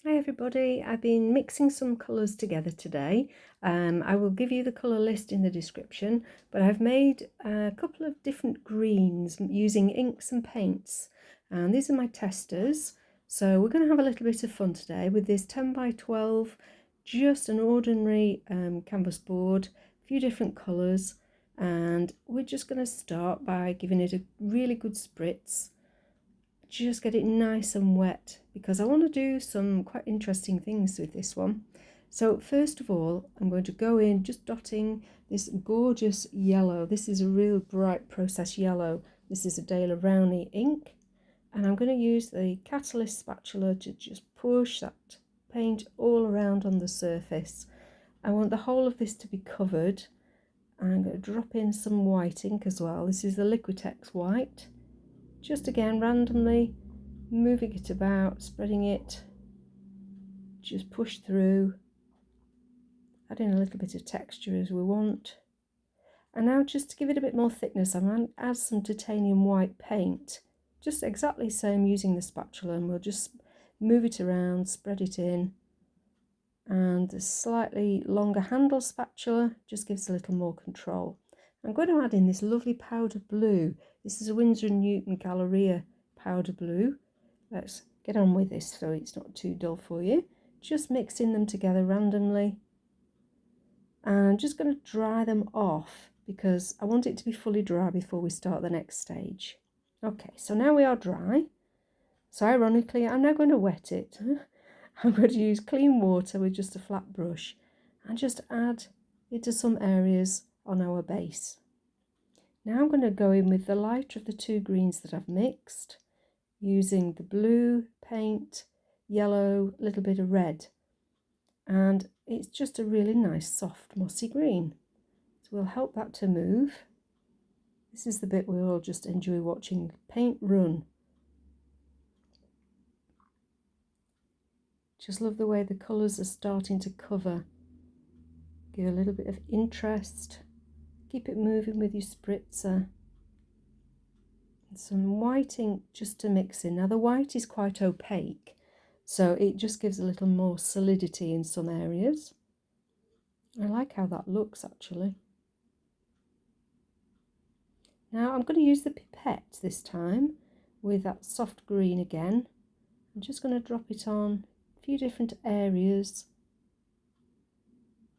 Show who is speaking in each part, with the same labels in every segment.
Speaker 1: Hi everybody, I've been mixing some colours together today. I will give you the colour list in the description, but I've made a couple of different greens using inks and paints. And these are my testers. So we're going to have a little bit of fun today with this 10 by 12, just an ordinary canvas board, a few different colours. And we're just going to start by giving it a really good spritz. Just get it nice and wet because I want to do some quite interesting things with this one. So first of all, I'm going to go in just dotting this gorgeous yellow. This is a real bright process yellow. This is a Daler Rowney ink, and I'm going to use the catalyst spatula to just push that paint all around on the surface. I want the whole of this to be covered. I'm going to drop in some white ink as well. This is the Liquitex white. Just again randomly moving it about, spreading it, just push through, adding a little bit of texture as we want. And now just to give it a bit more thickness, I'm going to add some titanium white paint, just exactly the same using the spatula, and we'll just move it around, spread it in. And the slightly longer handle spatula just gives a little more control. I'm going to add in this lovely powder blue. This is a Winsor & Newton Galeria powder blue. Let's get on with this so it's not too dull for you. Just mixing them together randomly. And I'm just going to dry them off because I want it to be fully dry before we start the next stage. Okay, so now we are dry. So ironically, I'm now going to wet it. I'm going to use clean water with just a flat brush and just add it to some areas on our base. Now I'm going to go in with the lighter of the two greens that I've mixed, using the blue paint, yellow, a little bit of red, and it's just a really nice soft mossy green. So we'll help that to move. This is the bit we all just enjoy watching paint run. Just love the way the colours are starting to cover. Give a little bit of interest. Keep it moving with your spritzer. And some white ink just to mix in. Now the white is quite opaque, so it just gives a little more solidity in some areas. I like how that looks actually. Now I'm going to use the pipette this time with that soft green again. I'm just going to drop it on a few different areas.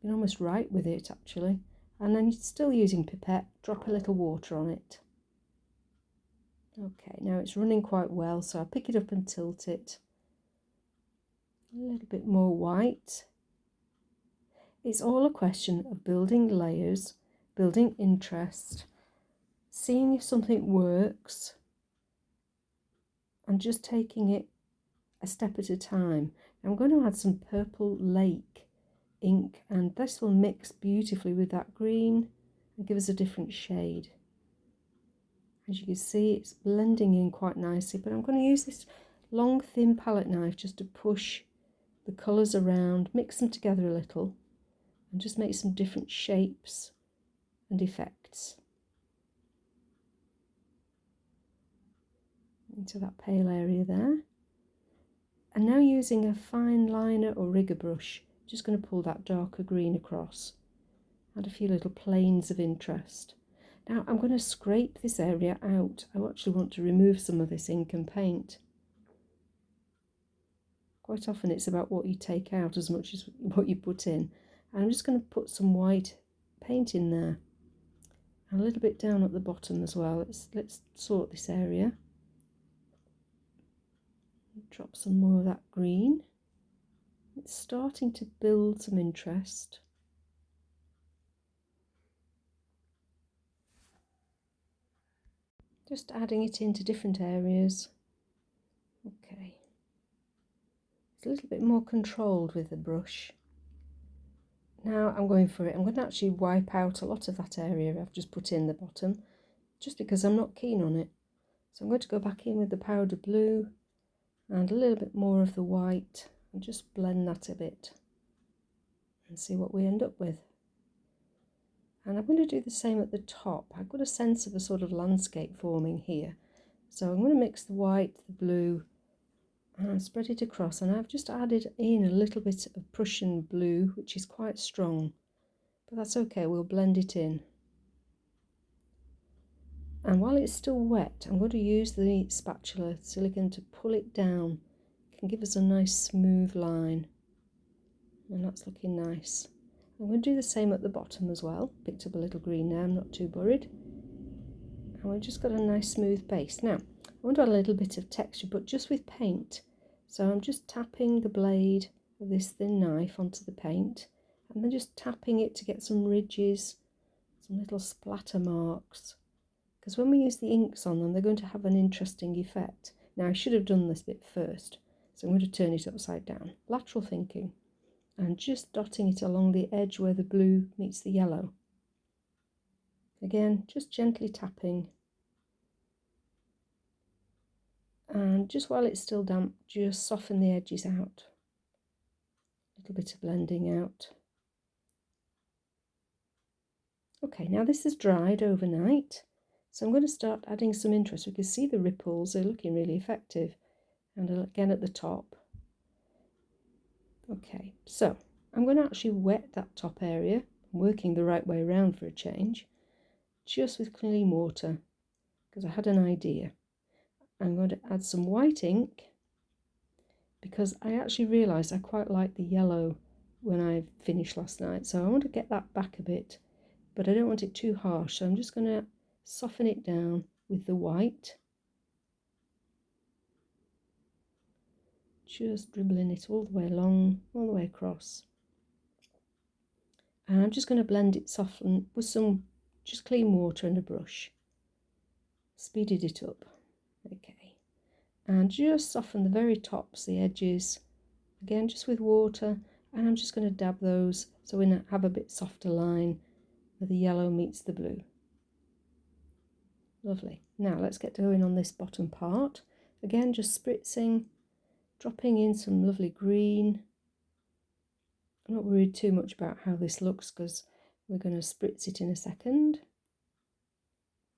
Speaker 1: Been almost right with it actually. And then still using pipette, drop a little water on it. Okay, now it's running quite well, so I'll pick it up and tilt it. A little bit more white. It's all a question of building layers, building interest, seeing if something works, and just taking it a step at a time. I'm going to add some purple lake ink, and this will mix beautifully with that green and give us a different shade. As you can see, it's blending in quite nicely, but I'm going to use this long thin palette knife just to push the colours around, mix them together a little, and just make some different shapes and effects into that pale area there. And now using a fine liner or rigger brush, just going to pull that darker green across, add a few little planes of interest. Now I'm going to scrape this area out. I actually want to remove some of this ink and paint. Quite often it's about what you take out as much as what you put in. And I'm just going to put some white paint in there, and a little bit down at the bottom as well. Let's sort this area. Drop some more of that green. It's starting to build some interest. Just adding it into different areas. Okay. It's a little bit more controlled with the brush. Now I'm going for it. I'm going to actually wipe out a lot of that area I've just put in the bottom, just because I'm not keen on it. So I'm going to go back in with the powder blue and a little bit more of the white and just blend that a bit and see what we end up with. And I'm going to do the same at the top. I've got a sense of a sort of landscape forming here. So I'm going to mix the white, the blue and spread it across, and I've just added in a little bit of Prussian Blue, which is quite strong, but that's okay, we'll blend it in. And while it's still wet, I'm going to use the spatula silicone to pull it down. It can give us a nice smooth line, and that's looking nice. I'm going to do the same at the bottom as well. Picked up a little green now, I'm not too worried. And we've just got a nice smooth base. Now, I want to add a little bit of texture, but just with paint. So I'm just tapping the blade of this thin knife onto the paint, and then just tapping it to get some ridges, some little splatter marks. Because when we use the inks on them, they're going to have an interesting effect. Now, I should have done this bit first, so I'm going to turn it upside down. Lateral thinking, and just dotting it along the edge where the blue meets the yellow. Again, just gently tapping. And just while it's still damp, just soften the edges out. A little bit of blending out. Okay, now this is dried overnight. So I'm going to start adding some interest. We can see the ripples, they're looking really effective. And again at the top. Okay, so I'm going to actually wet that top area. I'm working the right way around for a change. Just with clean water, because I had an idea. I'm going to add some white ink, because I actually realised I quite like the yellow when I finished last night. So I want to get that back a bit, but I don't want it too harsh. So I'm just going to soften it down with the white, just dribbling it all the way along, all the way across. And I'm just going to blend it soften with some just clean water and a brush. Speeded it up. Okay. And just soften the very tops, the edges, again just with water, and I'm just going to dab those so we have a bit softer line where the yellow meets the blue. Lovely. Now let's get going on this bottom part. Again, just spritzing, dropping in some lovely green. I'm not worried too much about how this looks because we're going to spritz it in a second.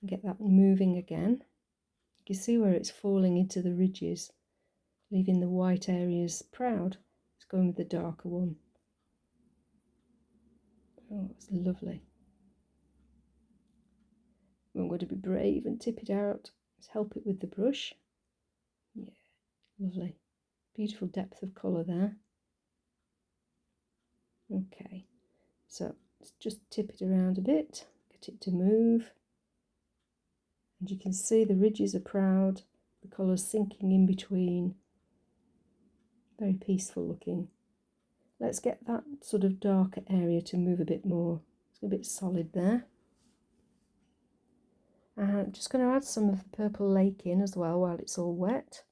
Speaker 1: Get that moving again. You can see where it's falling into the ridges, leaving the white areas proud. It's going with the darker one. Oh, it's lovely. I'm going to be brave and tip it out. Let's help it with the brush. Yeah, lovely. Beautiful depth of colour there. Okay, so let's just tip it around a bit, get it to move. And you can see the ridges are proud, the colours sinking in between. Very peaceful looking. Let's get that sort of darker area to move a bit more. It's a bit solid there. And I'm just going to add some of the purple lake in as well while it's all wet,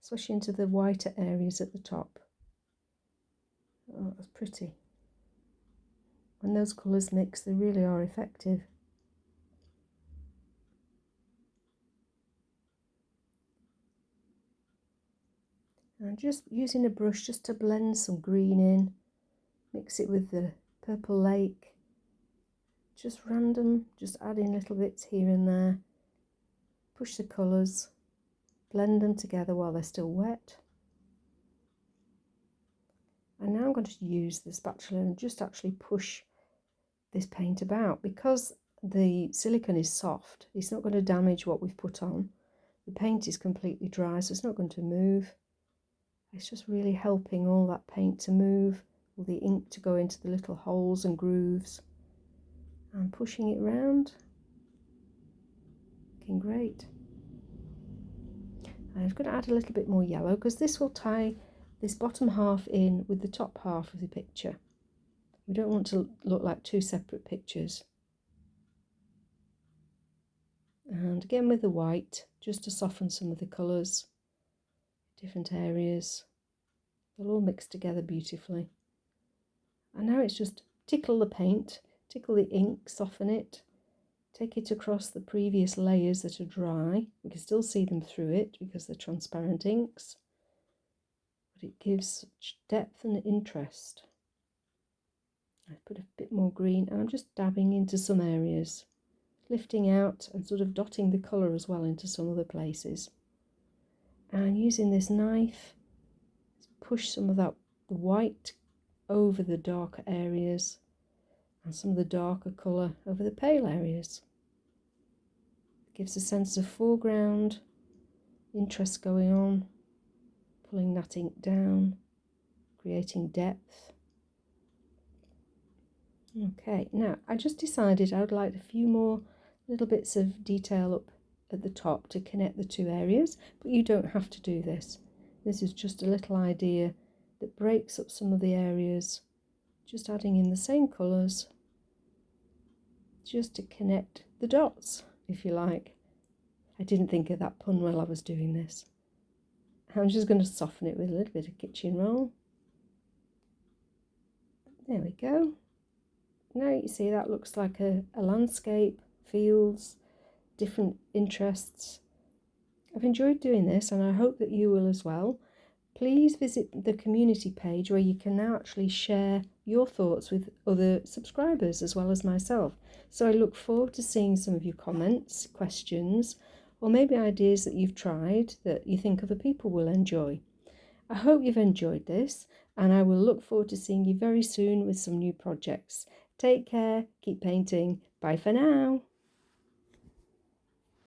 Speaker 1: especially into the whiter areas at the top. Oh, that's pretty. When those colours mix, they really are effective. And just using a brush just to blend some green in, mix it with the purple lake, just random, just adding little bits here and there, push the colours, blend them together while they're still wet. And now I'm going to use the spatula and just actually push this paint about. Because the silicone is soft, it's not going to damage what we've put on. The paint is completely dry, so it's not going to move. It's just really helping all that paint to move, all the ink to go into the little holes and grooves, and pushing it round. Looking great. I'm going to add a little bit more yellow because this will tie this bottom half in with the top half of the picture. We don't want to look like two separate pictures. And again with the white, just to soften some of the colours, different areas. They'll all mix together beautifully. And now it's just tickle the paint, tickle the ink, soften it, take it across the previous layers that are dry. We can still see them through it because they're transparent inks, but it gives such depth and interest. I put a bit more green and I'm just dabbing into some areas, lifting out and sort of dotting the colour as well into some other places. And using this knife, push some of that white over the darker areas and some of the darker colour over the pale areas. It gives a sense of foreground, interest going on, pulling that ink down, creating depth. Okay, now I just decided I would like a few more little bits of detail up at the top to connect the two areas, but you don't have to do this. This is just a little idea that breaks up some of the areas, just adding in the same colours, just to connect the dots, if you like. I didn't think of that pun while I was doing this. I'm just going to soften it with a little bit of kitchen roll. There we go. Now you see that looks like a landscape, fields, different interests. I've enjoyed doing this and I hope that you will as well. Please visit the community page where you can now actually share your thoughts with other subscribers as well as myself. So I look forward to seeing some of your comments, questions, or maybe ideas that you've tried that you think other people will enjoy. I hope you've enjoyed this and I will look forward to seeing you very soon with some new projects. Take care, keep painting. Bye for now.